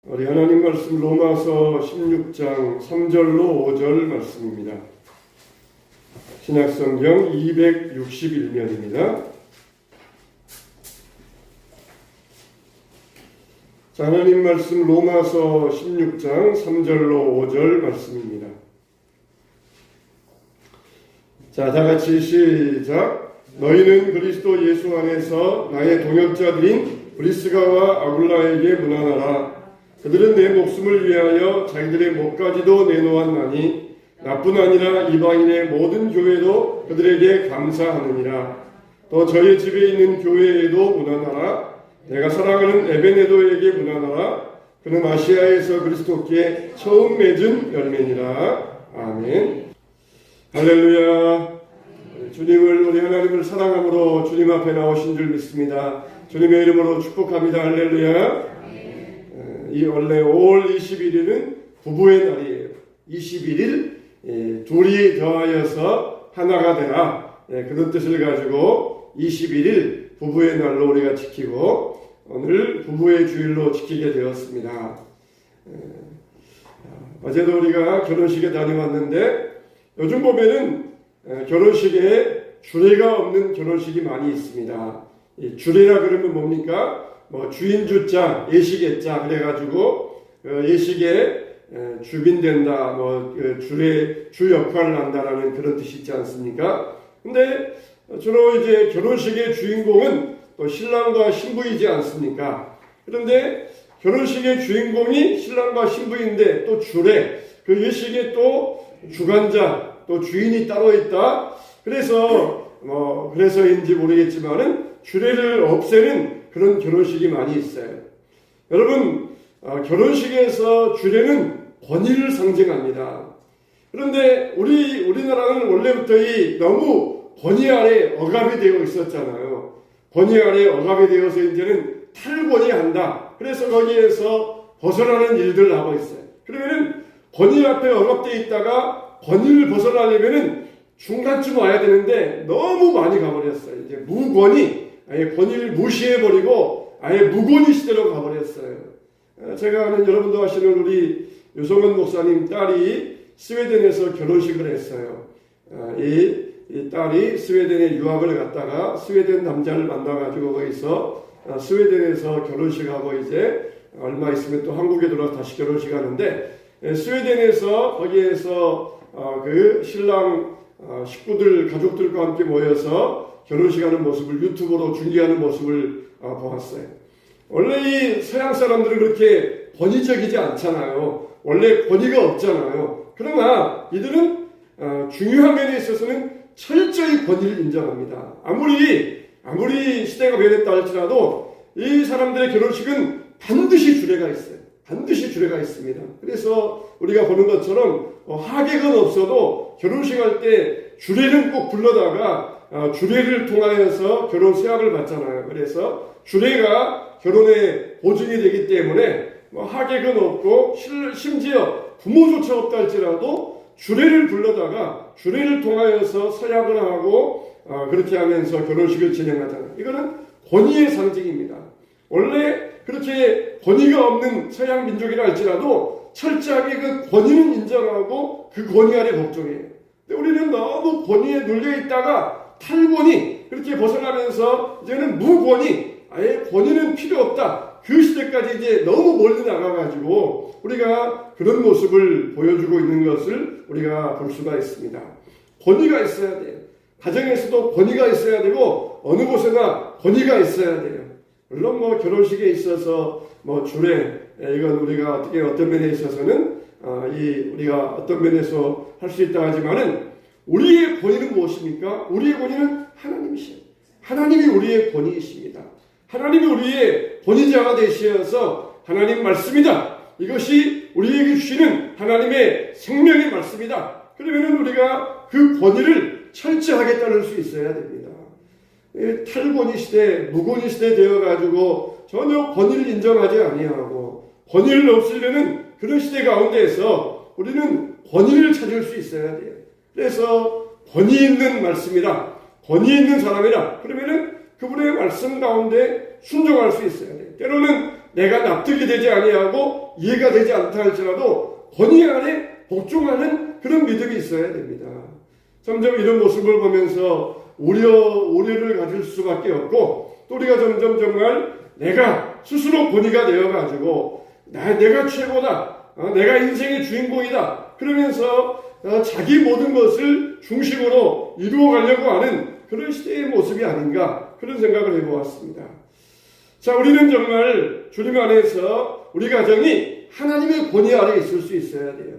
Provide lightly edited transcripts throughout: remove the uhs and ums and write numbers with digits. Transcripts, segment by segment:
우리 하나님 말씀 로마서 16장 3절로 5절 말씀입니다. 신약성경 261면입니다. 자, 하나님 말씀 로마서 16장 3절로 5절 말씀입니다. 자, 다같이 시작. 너희는 그리스도 예수 안에서 나의 동역자들인 브리스가와 아굴라에게 문안하라. 그들은 내 목숨을 위하여 자기들의 목까지도 내놓았나니 나뿐 아니라 이방인의 모든 교회도 그들에게 감사하느니라. 또 저희 집에 있는 교회에도 문안하라. 내가 사랑하는 에베네도에게 문안하라. 그는 아시아에서 그리스도께 처음 맺은 열매니라. 아멘. 할렐루야. 우리 하나님을 사랑함으로 주님 앞에 나오신 줄 믿습니다. 주님의 이름으로 축복합니다. 할렐루야. 이 원래 5월 21일은 부부의 날이에요. 21일 둘이 더하여서 하나가 되라. 그런 뜻을 가지고 21일 부부의 날로 우리가 지키고 오늘 부부의 주일로 지키게 되었습니다. 어제도 우리가 결혼식에 다녀왔는데 요즘 보면은 결혼식에 주례가 없는 결혼식이 많이 있습니다. 주례라 그러면 뭡니까? 주인 주자, 예식의 자 그래가지고 예식에 주빈된다, 주례 주 역할을 한다라는 그런 뜻이 있지 않습니까? 근데 주로 이제 결혼식의 주인공은 또 신랑과 신부이지 않습니까? 그런데 결혼식의 주인공이 신랑과 신부인데 또 주례, 그 예식에 또 주관자, 또 주인이 따로 있다. 그래서인지 모르겠지만은 주례를 없애는 그런 결혼식이 많이 있어요. 여러분, 결혼식에서 주례는 권위를 상징합니다. 그런데 우리나라는 원래부터 너무 권위 아래 억압이 되어 있었잖아요. 권위 아래 억압이 되어서 이제는 탈권위한다. 그래서 거기에서 벗어나는 일들을 하고 있어요. 그러면은 권위 앞에 억압되어 있다가 권위를 벗어나려면은 중간쯤 와야 되는데 너무 많이 가버렸어요. 이제 무권위, 아예 권위를 무시해버리고 아예 무권위 시대로 가버렸어요. 제가 아는 여러분도 아시는 우리 유성은 목사님 딸이 스웨덴에서 결혼식을 했어요. 이 딸이 스웨덴에 유학을 갔다가 스웨덴 남자를 만나가지고 거기서 스웨덴에서 결혼식하고 이제 얼마 있으면 또 한국에 들어와서 다시 결혼식 하는데 스웨덴에서 거기에서 그 신랑 식구들 가족들과 함께 모여서 결혼식하는 모습을 유튜브로 중계하는 모습을 보았어요. 원래 이 서양 사람들은 그렇게 권위적이지 않잖아요. 원래 권위가 없잖아요. 그러나 이들은 중요한 면에 있어서는 철저히 권위를 인정합니다. 아무리 시대가 변했다 할지라도 이 사람들의 결혼식은 반드시 주례가 있어요. 반드시 주례가 있습니다. 그래서 우리가 보는 것처럼 하객은 없어도 결혼식 할 때 주례는 꼭 불러다가 주례를 통하여서 결혼 서약을 받잖아요. 그래서 주례가 결혼의 보증이 되기 때문에 하객은 없고 심지어 부모조차 없다 할지라도 주례를 불러다가 주례를 통하여서 서약을 하고 그렇게 하면서 결혼식을 진행하잖아요. 이거는 권위의 상징입니다. 원래 그렇게 권위가 없는 서양 민족이라 할지라도 철저하게 그 권위는 인정하고 그 권위 아래 복종해요. 근데 우리는 너무 권위에 눌려 있다가 탈권위 그렇게 벗어나면서 이제는 무권위, 아예 권위는 필요 없다. 그 시대까지 이제 너무 멀리 나가가지고 우리가 그런 모습을 보여주고 있는 것을 우리가 볼 수가 있습니다. 권위가 있어야 돼요. 가정에서도 권위가 있어야 되고 어느 곳에나 권위가 있어야 돼요. 물론 결혼식에 있어서 주례 이건 우리가 어떤 면에 있어서는 우리가 어떤 면에서 할 수 있다 하지만은 우리의 권위는 무엇입니까? 우리의 권위는 하나님이시죠. 하나님이 우리의 권위이십니다. 하나님이 우리의 권위자가 되시어서 하나님 말씀이다. 이것이 우리에게 주시는 하나님의 생명의 말씀이다. 그러면은 우리가 그 권위를 철저하게 따를 수 있어야 됩니다. 탈권위 시대, 무권위 시대 되어가지고 전혀 권위를 인정하지 아니하고 권위를 없애려는 그런 시대 가운데에서 우리는 권위를 찾을 수 있어야 돼요. 그래서 권위 있는 말씀이라, 권위 있는 사람이라 그러면은 그분의 말씀 가운데 순종할 수 있어야 돼요. 때로는 내가 납득이 되지 아니하고 이해가 되지 않다 할지라도 권위 아래 복종하는 그런 믿음이 있어야 됩니다. 점점 이런 모습을 보면서 우려를 가질 수밖에 없고, 또 우리가 점점 정말 내가 스스로 권위가 되어가지고 내가 최고다, 내가 인생의 주인공이다 그러면서 자기 모든 것을 중심으로 이루어가려고 하는 그런 시대의 모습이 아닌가, 그런 생각을 해보았습니다. 자, 우리는 정말 주님 안에서 우리 가정이 하나님의 권위 아래 있을 수 있어야 돼요.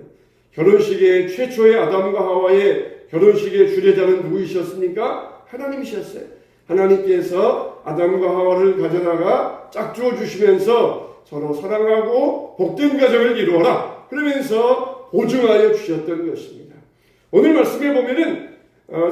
결혼식의 최초의 아담과 하와의 결혼식의 주례자는 누구이셨습니까? 하나님이셨어요. 하나님께서 아담과 하와를 가져다가 짝주어 주시면서 서로 사랑하고 복된 가정을 이루어라 그러면서 보증하여 주셨던 것입니다. 오늘 말씀에 보면은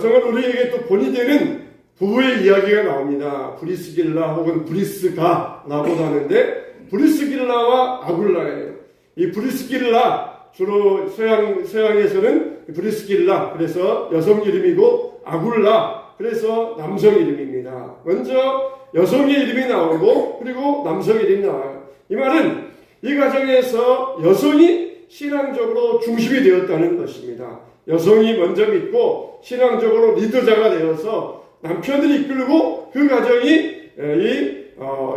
정말 우리에게 또 본이 되는 부부의 이야기가 나옵니다. 브리스길라 혹은 브리스가라고도 하는데, 브리스길라와 아굴라예요. 이 브리스길라, 주로 서양에서는 브리스길라, 그래서 여성 이름이고, 아굴라, 그래서 남성 이름입니다. 먼저 여성의 이름이 나오고 그리고 남성 이름이 나와요. 이 말은 이 가정에서 여성이 신앙적으로 중심이 되었다는 것입니다. 여성이 먼저 믿고 신앙적으로 리더자가 되어서 남편을 이끌고 그 가정이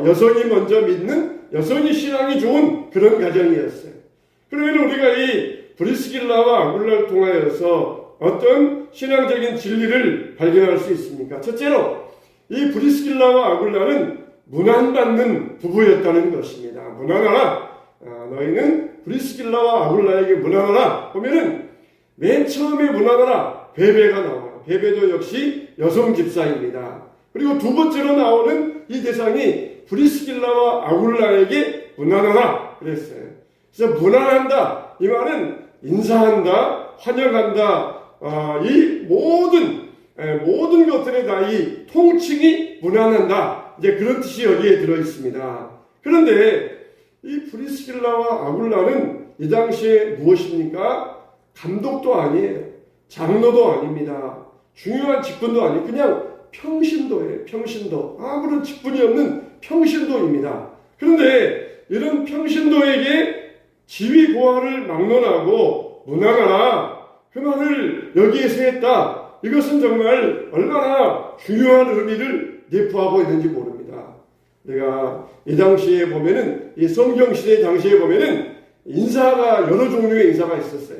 여성이 먼저 믿는, 여성이 신앙이 좋은 그런 가정이었어요. 그러면 우리가 이 브리스길라와 아굴라를 통하여서 어떤 신앙적인 진리를 발견할 수 있습니까? 첫째로 이 브리스길라와 아굴라는 문안받는 부부였다는 것입니다. 문안하라, 너희는 브리스길라와 아굴라에게 문안하라 보면은 맨 처음에 문안하라 베베가 나와요. 베베도 역시 여성 집사입니다. 그리고 두 번째로 나오는 이 대상이 브리스길라와 아굴라에게 문안하라 그랬어요. 그래서 문안한다, 이 말은 인사한다, 환영한다, 이 모든 것들에 다 이 통칭이 문안한다, 이제 그런 뜻이 여기에 들어 있습니다. 그런데 이 브리스길라와 아굴라는 이 당시에 무엇입니까? 감독도 아니에요. 장로도 아닙니다. 중요한 직분도 아니에요. 그냥 평신도예요. 평신도. 아무런 직분이 없는 평신도입니다. 그런데 이런 평신도에게 지위 고하를 막론하고 문안하라, 그 말을 여기에서 했다. 이것은 정말 얼마나 중요한 의미를 내포하고 있는지 모릅니다. 내가 이 당시에 보면은, 이 성경시대 당시에 보면은 인사가 여러 종류의 인사가 있었어요.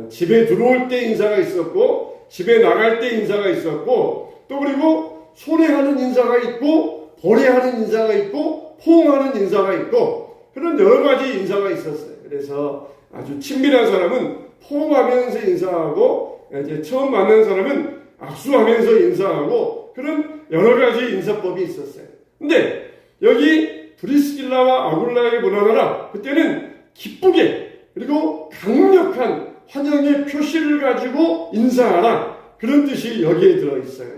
집에 들어올 때 인사가 있었고, 집에 나갈 때 인사가 있었고, 또 그리고 손해하는 인사가 있고, 보례하는 인사가 있고, 포옹하는 인사가 있고, 그런 여러 가지 인사가 있었어요. 그래서 아주 친밀한 사람은 포옹하면서 인사하고, 이제 처음 만난 사람은 악수하면서 인사하고, 그런 여러 가지 인사법이 있었어요. 근데 여기 브리스길라와 아굴라에게 문안하라, 그때는 기쁘게 그리고 강력한 환영의 표시를 가지고 인사하라, 그런 뜻이 여기에 들어있어요.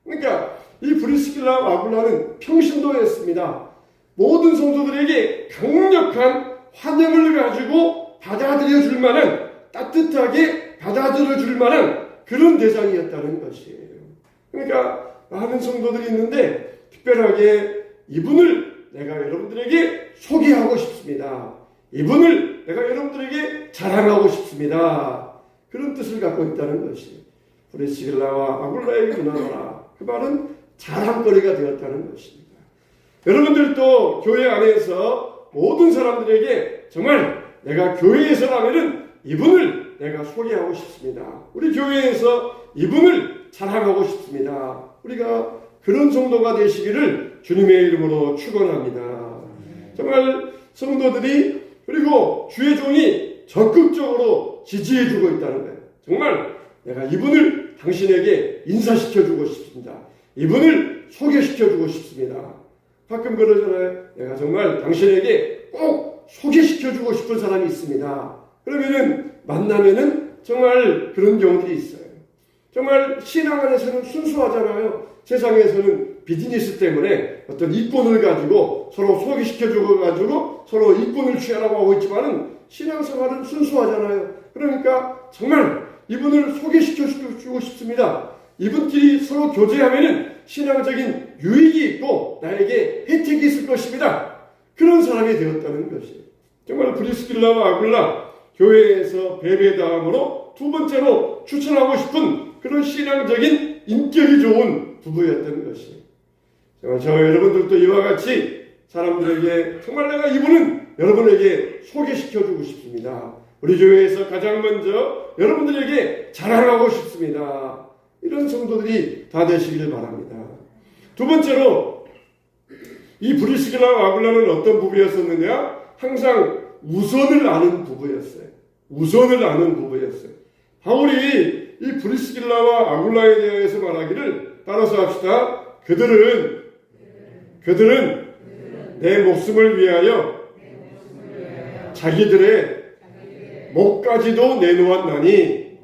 그러니까 이 브리스길라와 아굴라는 평신도였습니다. 모든 성도들에게 강력한 환영을 가지고 받아들여 줄 만한, 따뜻하게 받아들여 줄 만한 그런 대상이었다는 것이에요. 그러니까 많은 성도들이 있는데 특별하게 이분을 내가 여러분들에게 소개하고 싶습니다. 이분을 내가 여러분들에게 자랑하고 싶습니다. 그런 뜻을 갖고 있다는 것이에요. 브리스길라와 아굴라에게 문안하라, 그 말은 자랑거리가 되었다는 것입니다. 여러분들도 교회 안에서 모든 사람들에게 정말 내가 교회에서라면은 이분을 내가 소개하고 싶습니다. 우리 교회에서 이분을 자랑하고 싶습니다. 우리가 그런 성도가 되시기를 주님의 이름으로 축원합니다. 정말 성도들이, 그리고 주의 종이 적극적으로 지지해주고 있다는 거예요. 정말 내가 이분을 당신에게 인사시켜주고 싶습니다. 이분을 소개시켜주고 싶습니다. 가끔 그러잖아요. 내가 정말 당신에게 꼭 소개시켜주고 싶은 사람이 있습니다. 그러면은 만나면은 정말 그런 경우들이 있어요. 정말 신앙 안에서는 순수하잖아요. 세상에서는 비즈니스 때문에 어떤 이권을 가지고 서로 소개시켜주고 가지고 서로 이권을 취하라고 하고 있지만은 신앙생활은 순수하잖아요. 그러니까 정말 이분을 소개시켜주고 싶습니다. 이분끼리 서로 교제하면은 신앙적인 유익이 있고 나에게 혜택이 있을 것입니다. 그런 사람이 되었다는 것이에요. 정말 브리스길라와 아굴라 교회에서 배배당함으로 두 번째로 추천하고 싶은 그런 신앙적인 인격이 좋은 부부였던 것이에요. 정말 저 여러분들도 이와 같이 사람들에게 정말 내가 이분은 여러분에게 소개시켜주고 싶습니다. 우리 교회에서 가장 먼저 여러분들에게 자랑하고 싶습니다. 이런 성도들이 다 되시길 바랍니다. 두 번째로 이 브리스길라와 아굴라는 어떤 부부였었느냐? 항상 우선을 아는 부부였어요. 우선을 아는 부부였어요. 바울이 이 브리스길라와 아굴라에 대해서 말하기를 따라서 합시다. 그들은 내 목숨을 위하여 자기들의 목까지도 내놓았나니.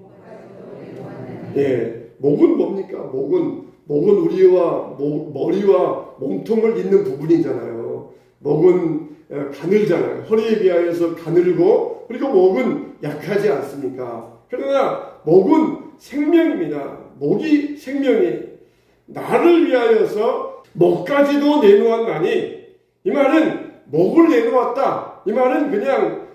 예, 목은 뭡니까? 목은 우리와 머리와 몸통을 잇는 부분이잖아요. 목은 가늘잖아요. 허리에 비하여서 가늘고, 그리고 목은 약하지 않습니까? 그러나 목은 생명입니다. 목이 생명이 나를 위하여서 목까지도 내놓았나니. 이 말은 목을 내놓았다. 이 말은 그냥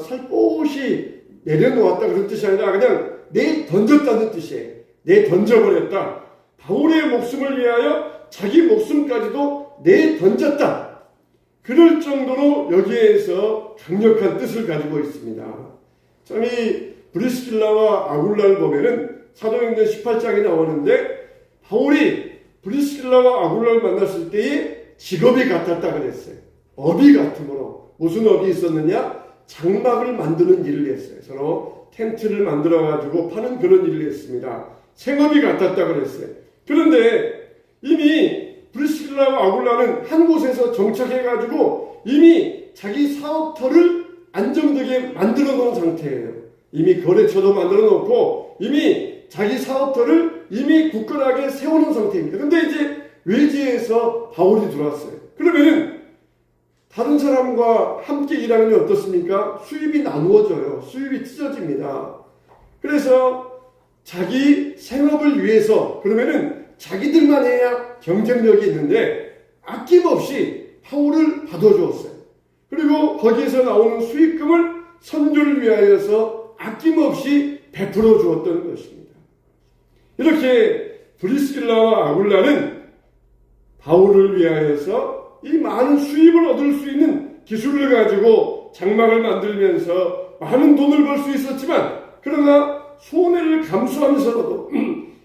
살포시 내려놓았다 그런 뜻이 아니라 그냥 내던졌다는 뜻이에요. 내던져버렸다. 바울의 목숨을 위하여 자기 목숨까지도 내던졌다. 그럴 정도로 여기에서 강력한 뜻을 가지고 있습니다. 참 이 브리스길라와 아굴라를 보면은 사도행전 18장에 나오는데 바울이 브리스길라와 아굴라를 만났을 때에 직업이 같았다 그랬어요. 업이 같으므로. 무슨 업이 있었느냐? 장막을 만드는 일을 했어요. 서로 텐트를 만들어 가지고 파는 그런 일을 했습니다. 생업이 같았다 그랬어요. 그런데 이미 브리스길라와 아굴라는 한 곳에서 정착해 가지고 이미 자기 사업터를 안정되게 만들어 놓은 상태예요. 이미 거래처도 만들어 놓고 이미 자기 사업터를 이미 굳건하게 세워놓은 상태입니다. 근데 이제 외지에서 바울이 들어왔어요. 그러면은 다른 사람과 함께 일하면 어떻습니까? 수입이 나누어져요. 수입이 찢어집니다. 그래서 자기 생업을 위해서 그러면은 자기들만 해야 경쟁력이 있는데 아낌없이 바울을 받아주었어요. 그리고 거기에서 나오는 수익금을 선교를 위하여서 아낌없이 베풀어 주었던 것입니다. 이렇게 브리스길라와 아굴라는 바울을 위하여서 이 많은 수입을 얻을 수 있는 기술을 가지고 장막을 만들면서 많은 돈을 벌 수 있었지만 그러나 손해를 감수하면서라도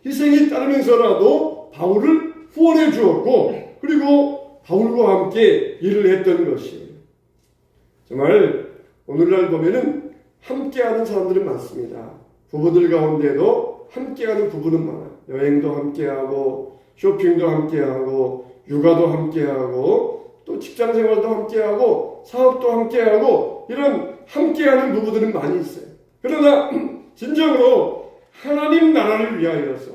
희생이 따르면서라도 바울을 후원해 주었고 그리고 바울과 함께 일을 했던 것이에요. 정말 오늘날 보면은 함께하는 사람들은 많습니다. 부부들 가운데도 함께하는 부부는 많아요. 여행도 함께하고 쇼핑도 함께하고 육아도 함께하고 또 직장생활도 함께하고 사업도 함께하고 이런 함께하는 부부들은 많이 있어요. 그러나 진정으로 하나님 나라를 위하여서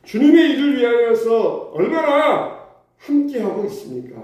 주님의 일을 위하여서 얼마나 함께하고 있습니까?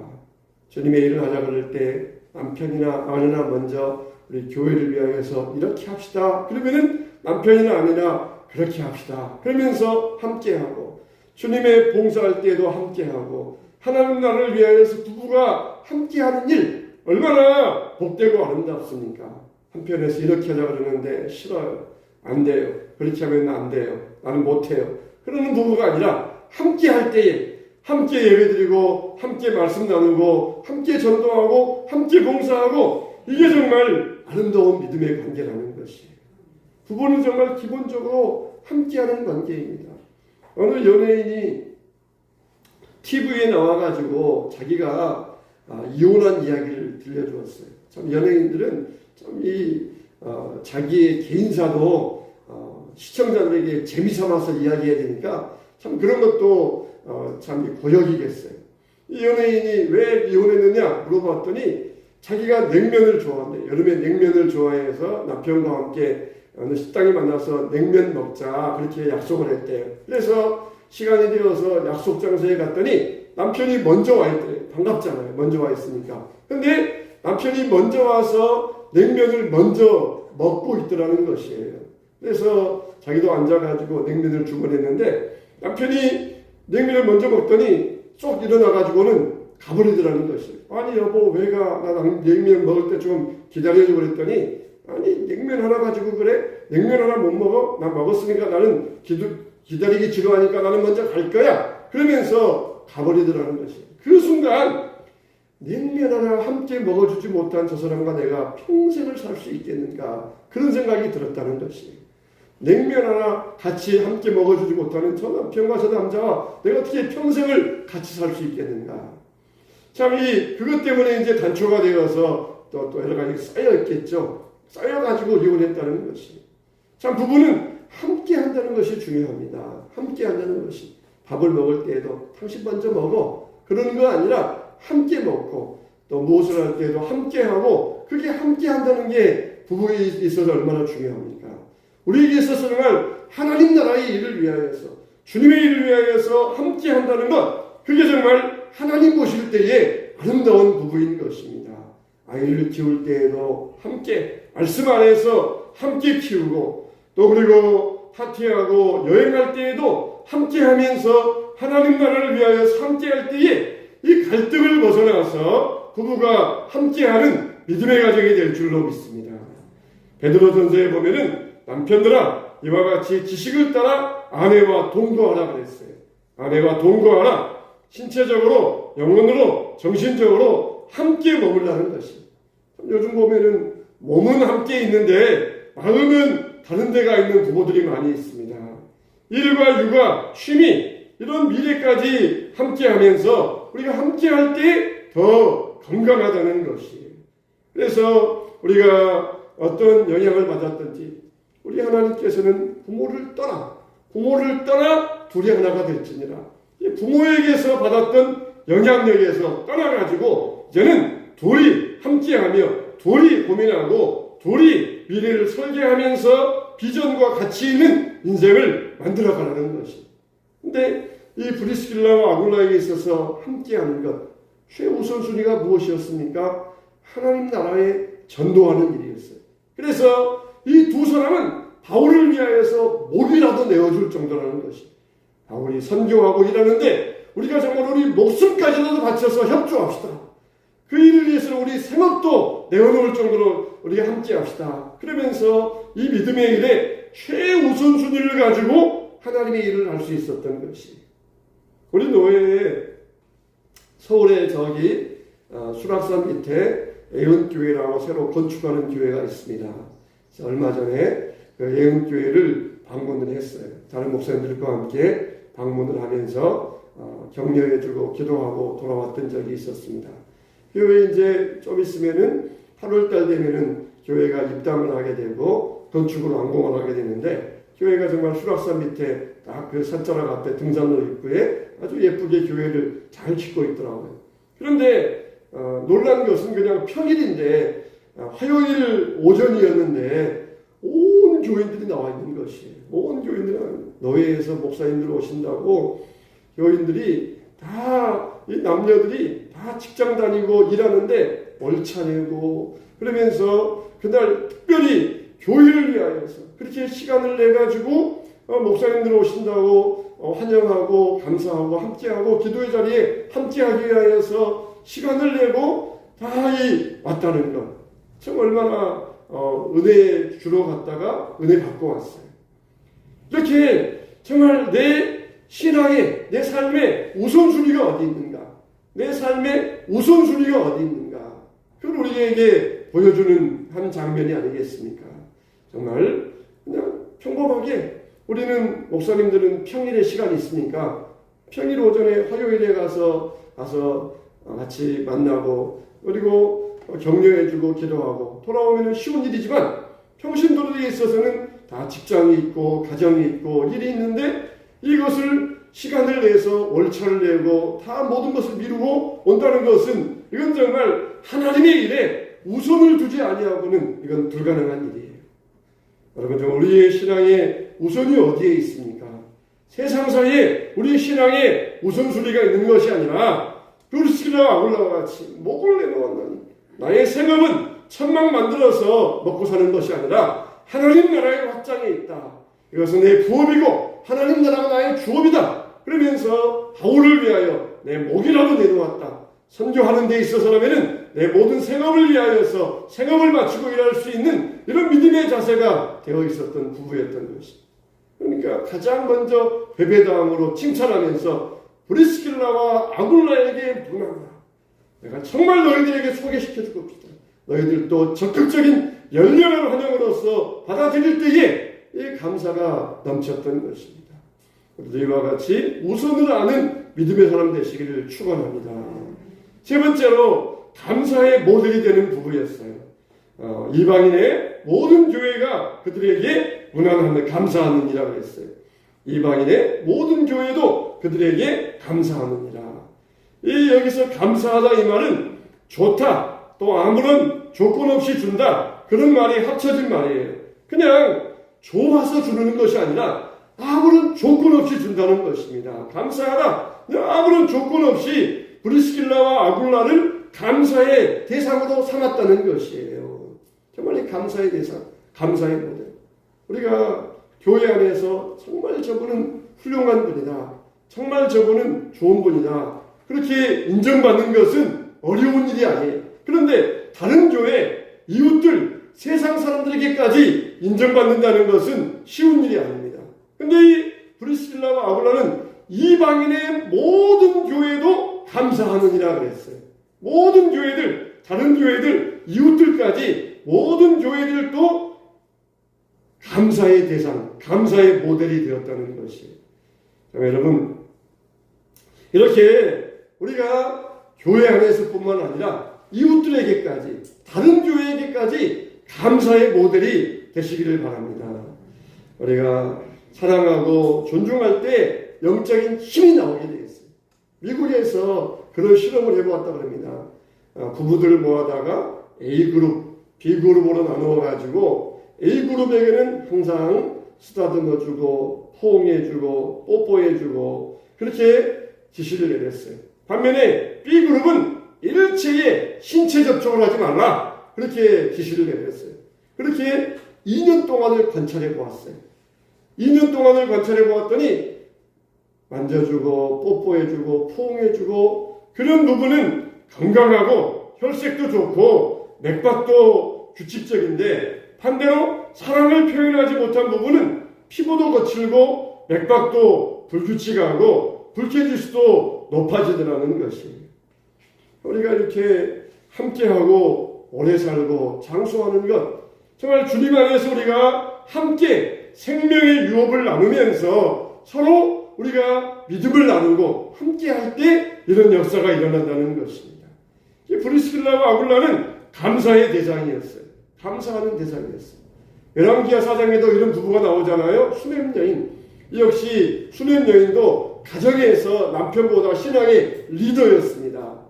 주님의 일을 하자 그럴 때 남편이나 아내나 먼저 우리 교회를 위하여서 이렇게 합시다. 그러면은 남편이나 아내나 그렇게 합시다. 그러면서 함께하고 주님의 봉사할 때도 함께하고 하나님 나라를 위하여서 부부가 함께하는 일 얼마나 복되고 아름답습니까? 한편에서 이렇게 하자 그러는데 싫어요. 안 돼요. 그렇게 하면 안 돼요. 나는 못해요. 그러는 부부가 아니라 함께할 때에 함께 예배드리고 함께 말씀 나누고 함께 전도하고 함께 봉사하고 이게 정말 아름다운 믿음의 관계라는 것이에요. 부부는 정말 기본적으로 함께하는 관계입니다. 어느 연예인이 TV에 나와가지고 자기가 이혼한 이야기를 들려주었어요. 참 연예인들은 참 자기의 개인사도 시청자들에게 재미삼아서 이야기해야 되니까 참 그런 것도 참 고역이겠어요. 이 연예인이 왜 이혼했느냐 물어봤더니 자기가 냉면을 좋아한대. 여름에 냉면을 좋아해서 남편과 함께 어느 식당에 만나서 냉면 먹자 그렇게 약속을 했대요. 그래서 시간이 되어서 약속 장소에 갔더니 남편이 먼저 와 있대요. 반갑잖아요. 먼저 와 있으니까. 근데 남편이 먼저 와서 냉면을 먼저 먹고 있더라는 것이에요. 그래서 자기도 앉아가지고 냉면을 주문했는데 남편이 냉면을 먼저 먹더니 쏙 일어나가지고는 가버리더라는 것이. 아니 여보 왜가 나 냉면 먹을 때 좀 기다려줘 그랬더니 아니 냉면 하나 가지고 그래? 냉면 하나 못 먹어? 나 먹었으니까 나는 기다리기 지루하니까 나는 먼저 갈 거야. 그러면서 가버리더라는 것이. 그 순간 냉면 하나 함께 먹어주지 못한 저 사람과 내가 평생을 살 수 있겠는가 그런 생각이 들었다는 것이. 냉면 하나 같이 함께 먹어주지 못하는 저 남편과 저 남자와 내가 어떻게 평생을 같이 살 수 있겠는가. 참 그것 때문에 이제 단초가 되어서 또 여러 가지 쌓여있겠죠. 쌓여가지고 이혼했다는 것이. 참 부부는 함께 한다는 것이 중요합니다. 함께 한다는 것이. 밥을 먹을 때에도 당신 먼저 먹어. 그러는 거 아니라 함께 먹고 또 무엇을 할 때에도 함께 하고 그게 함께 한다는 게 부부에 있어서 얼마나 중요합니까? 우리에게 있어서 정말 하나님 나라의 일을 위하여서 주님의 일을 위하여서 함께 한다는 것 그게 정말 하나님 보실 때에 아름다운 부부인 것입니다. 아이를 키울 때에도 함께 말씀 안에서 함께 키우고 또 그리고 파티하고 여행할 때에도 함께 하면서 하나님 나라를 위하여서 함께 할 때에 이 갈등을 벗어나서 부부가 함께하는 믿음의 가정이 될 줄로 믿습니다. 베드로전서에 보면은 남편들아 이와 같이 지식을 따라 아내와 동거하라 그랬어요. 아내와 동거하라. 신체적으로 영혼으로 정신적으로 함께 머물라는 것이. 요즘 보면은 몸은 함께 있는데 마음은 다른 데가 있는 부부들이 많이 있습니다. 일과 육아, 취미 이런 미래까지 함께하면서 우리가 함께할 때 더 건강하다는 것이. 그래서 우리가 어떤 영향을 받았든지 우리 하나님께서는 부모를 떠나 둘이 하나가 될지니라. 부모에게서 받았던 영향력에서 떠나가지고 이제는 둘이 함께하며 둘이 고민하고 둘이 미래를 설계하면서 비전과 가치 있는 인생을 만들어가라는 것이. 근데 이 브리스길라와 아굴라에게 있어서 함께하는 것 최우선순위가 무엇이었습니까? 하나님 나라에 전도하는 일이었어요. 그래서 이 두 사람은 바울을 위하여서 목이라도 내어줄 정도라는 것이. 바울이 선교하고 일하는데 우리가 정말 우리 목숨까지라도 바쳐서 협조합시다. 그 일을 위해서 우리 생업도 내어놓을 정도로 우리가 함께합시다. 그러면서 이 믿음의 일에 최우선순위를 가지고 하나님의 일을 할 수 있었던 것이. 우리 노예에 서울에 저기 수락산 밑에 예은교회라고 새로 건축하는 교회가 있습니다. 얼마 전에 그 예은교회를 방문을 했어요. 다른 목사님들과 함께 방문을 하면서 격려해주고 기도하고 돌아왔던 적이 있었습니다. 교회 이제 좀 있으면은 8월달 되면은 교회가 입당을 하게 되고 건축을 완공을 하게 되는데 교회가 정말 수락산 밑에 딱 그 산자락 앞에 등산로 입구에 아주 예쁘게 교회를 잘 짓고 있더라고요. 그런데 놀란 것은 그냥 평일인데 화요일 오전이었는데 온 교인들이 나와 있는 것이. 온 교인들은 노예에서 목사님들 오신다고 교인들이 다 이 남녀들이 다 직장 다니고 일하는데 월차 내고 그러면서 그날 특별히 교회를 위하여서 그렇게 시간을 내가지고 목사님들 오신다고 환영하고 감사하고 함께하고 기도의 자리에 함께하기 위하여서 시간을 내고 다 왔다는 것. 참 얼마나 은혜 주러 갔다가 은혜 받고 왔어요. 이렇게 정말 내 신앙에 내 삶의 우선순위가 어디 있는가? 내 삶의 우선순위가 어디 있는가? 그걸 우리에게 보여주는 한 장면이 아니겠습니까? 정말 그냥 평범하게 우리는 목사님들은 평일에 시간이 있으니까 평일 오전에 화요일에 가서 같이 만나고 그리고 격려해주고 기도하고 돌아오면 쉬운 일이지만 평신도들에 있어서는 다 직장이 있고 가정이 있고 일이 있는데 이것을 시간을 내서 월차를 내고 다 모든 것을 미루고 온다는 것은 이건 정말 하나님의 일에 우선을 두지 아니하고는 이건 불가능한 일이에요. 여러분 정말 우리의 신앙의 우선이 어디에 있습니까? 세상사에 우리 신앙에 우선순위가 있는 것이 아니라 브리스길라와 아굴라와 같이 목을 내놓았나니 나의 생업은 천막 만들어서 먹고 사는 것이 아니라 하나님 나라의 확장에 있다. 이것은 내 부업이고 하나님 나라가 나의 주업이다. 그러면서 바울을 위하여 내 목이라도 내놓았다. 선교하는 데 있어서라면은 내 모든 생업을 위하여서 생업을 마치고 일할 수 있는 이런 믿음의 자세가 되어 있었던 부부였던 것입니다. 그러니까 가장 먼저 베베다음으로 칭찬하면서 브리스길라와 아굴라에게 문하노라. 내가 정말 너희들에게 소개시켜 줄 겁니다. 너희들도 적극적인 열렬한 환영으로서 받아들일 때에 이 감사가 넘쳤던 것입니다. 우리도 이와 같이 우선을 아는 믿음의 사람 되시기를 축원합니다. 세 번째로 감사의 모델이 되는 부부였어요. 이방인의 모든 교회가 그들에게 무난함을 감사하느니라 그랬어요. 이방인의 모든 교회도 그들에게 감사하느니라. 여기서 감사하다 이 말은 좋다, 또 아무런 조건 없이 준다, 그런 말이 합쳐진 말이에요. 그냥 좋아서 주는 것이 아니라 아무런 조건 없이 준다는 것입니다. 감사하다, 아무런 조건 없이 브리스길라와 아굴라를 감사의 대상으로 삼았다는 것이에요. 정말 이 감사의 대상, 감사의 모델. 우리가 교회 안에서 정말 저분은 훌륭한 분이다, 정말 저분은 좋은 분이다, 그렇게 인정받는 것은 어려운 일이 아니에요. 그런데 다른 교회, 이웃들, 세상 사람들에게까지 인정받는다는 것은 쉬운 일이 아닙니다. 그런데 이 브리스길라와 아굴라는 이방인의 모든 교회도 감사하느니라 그랬어요. 모든 교회들, 다른 교회들, 이웃들까지 모든 교회들도 감사의 대상, 감사의 모델이 되었다는 것이에요. 여러분, 이렇게 우리가 교회 안에서뿐만 아니라 이웃들에게까지, 다른 교회에게까지 감사의 모델이 되시기를 바랍니다. 우리가 사랑하고 존중할 때 영적인 힘이 나오게 되어 있어요. 미국에서 그런 실험을 해보았다 그럽니다. 부부들을 모아다가 A그룹, B그룹으로 나누어가지고 A그룹에게는 항상 쓰다듬어주고 포옹해주고 뽀뽀해주고 그렇게 지시를 내렸어요. 반면에 B그룹은 일체의 신체 접촉을 하지 말라, 그렇게 지시를 내렸어요. 그렇게 2년 동안을 관찰해 보았어요. 2년 동안을 관찰해 보았더니 만져주고 뽀뽀해주고 포옹해주고 그런 부분은 건강하고 혈색도 좋고 맥박도 규칙적인데, 반대로 사랑을 표현하지 못한 부분은 피부도 거칠고 맥박도 불규칙하고 불쾌지수도 높아지더라는 것이에요. 우리가 이렇게 함께하고 오래 살고 장수하는 것, 정말 주님 안에서 우리가 함께 생명의 유업을 나누면서 서로 우리가 믿음을 나누고 함께할 때 이런 역사가 일어난다는 것입니다. 브리스길라와 아굴라는 감사의 대상이었어요. 감사하는 대상이었어요. 열왕기하 4장에도 이런 부부가 나오잖아요. 수냄 여인. 역시 수냄 여인도 가정에서 남편보다 신앙의 리더였습니다.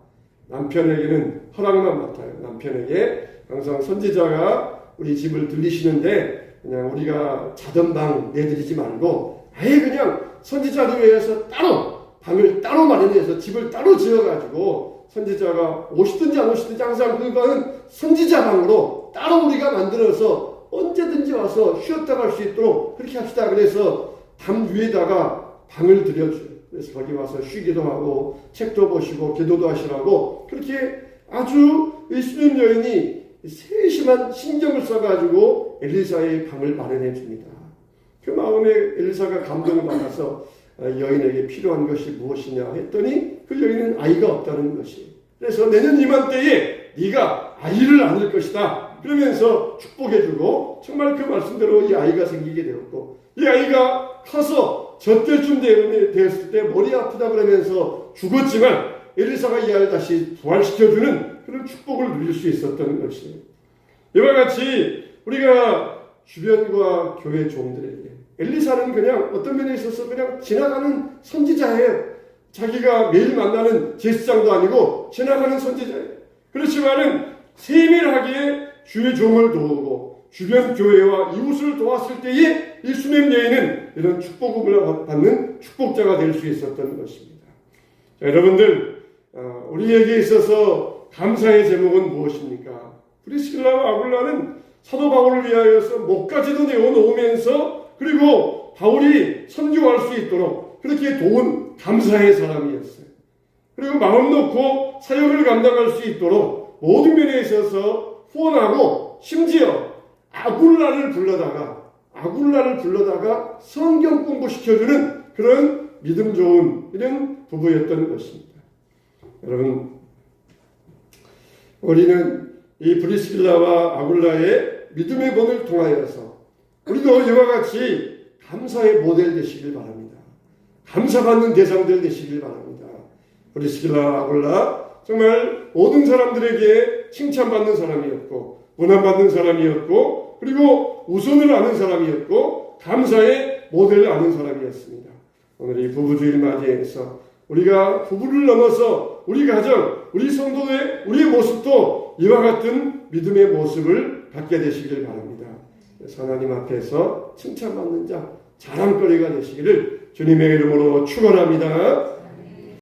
남편에게는 허락만 맡아요. 남편에게 항상 선지자가 우리 집을 들리시는데 그냥 우리가 자던 방 내드리지 말고 아예 그냥 선지자를 위해서 따로 방을 따로 마련해서 집을 따로 지어가지고 선지자가 오시든지 안 오시든지 항상 그 방은 선지자 방으로 따로 우리가 만들어서 언제든지 와서 쉬었다 갈 수 있도록 그렇게 합시다. 그래서 담 위에다가 방을 들여줘요. 그래서 거기 와서 쉬기도 하고 책도 보시고 기도도 하시라고 그렇게 아주 이 수냄 여인이 세심한 신경을 써가지고 엘리사의 방을 마련해 줍니다. 그 마음에 엘리사가 감동을 받아서 여인에게 필요한 것이 무엇이냐 했더니 그 여인은 아이가 없다는 것이. 그래서 내년 이맘때에 네가 아이를 낳을 것이다 그러면서 축복해주고 정말 그 말씀대로 이 아이가 생기게 되었고, 이 아이가 커서 젖대쯤 되었을 때 머리 아프다 그러면서 죽었지만 엘리사가 이 아이를 다시 부활시켜주는 그런 축복을 누릴 수 있었던 것입니다. 이와 같이 우리가 주변과 교회 종들에게 엘리사는 그냥 어떤 면에 있어서 그냥 지나가는 선지자예요. 자기가 매일 만나는 제사장도 아니고 지나가는 선지자예요. 그렇지만은 세밀하게 주의 종을 도우고 주변 교회와 이웃을 도왔을 때에 이 수냄 여인은 이런 축복을 받는 축복자가 될 수 있었던 것입니다. 자, 여러분들, 우리에게 있어서 감사의 제목은 무엇입니까? 브리스길라와 아굴라는 사도 바울을 위하여서 목까지도 내어놓으면서 그리고 바울이 선교할 수 있도록 그렇게 도운 감사의 사람이었어요. 그리고 마음 놓고 사역을 감당할 수 있도록 모든 면에 있어서 후원하고 심지어 아굴라를 불러다가 성경 공부시켜주는 그런 믿음 좋은 이런 부부였던 것입니다. 여러분, 우리는 이 브리스길라와 아굴라의 믿음의 본을 통하여서 우리도 이와 같이 감사의 모델 되시길 바랍니다. 감사받는 대상들 되시길 바랍니다. 브리스길라와 아굴라 정말 모든 사람들에게 칭찬받는 사람이었고 문안받는 사람이었고 그리고 우선을 아는 사람이었고 감사의 모델을 아는 사람이었습니다. 오늘 이 부부주일 맞이해서 우리가 부부를 넘어서 우리 가정, 우리 성도의 우리의 모습도 이와 같은 믿음의 모습을 갖게 되시길 바랍니다. 그래서 하나님 앞에서 칭찬받는 자, 자랑거리가 되시기를 주님의 이름으로 축원합니다.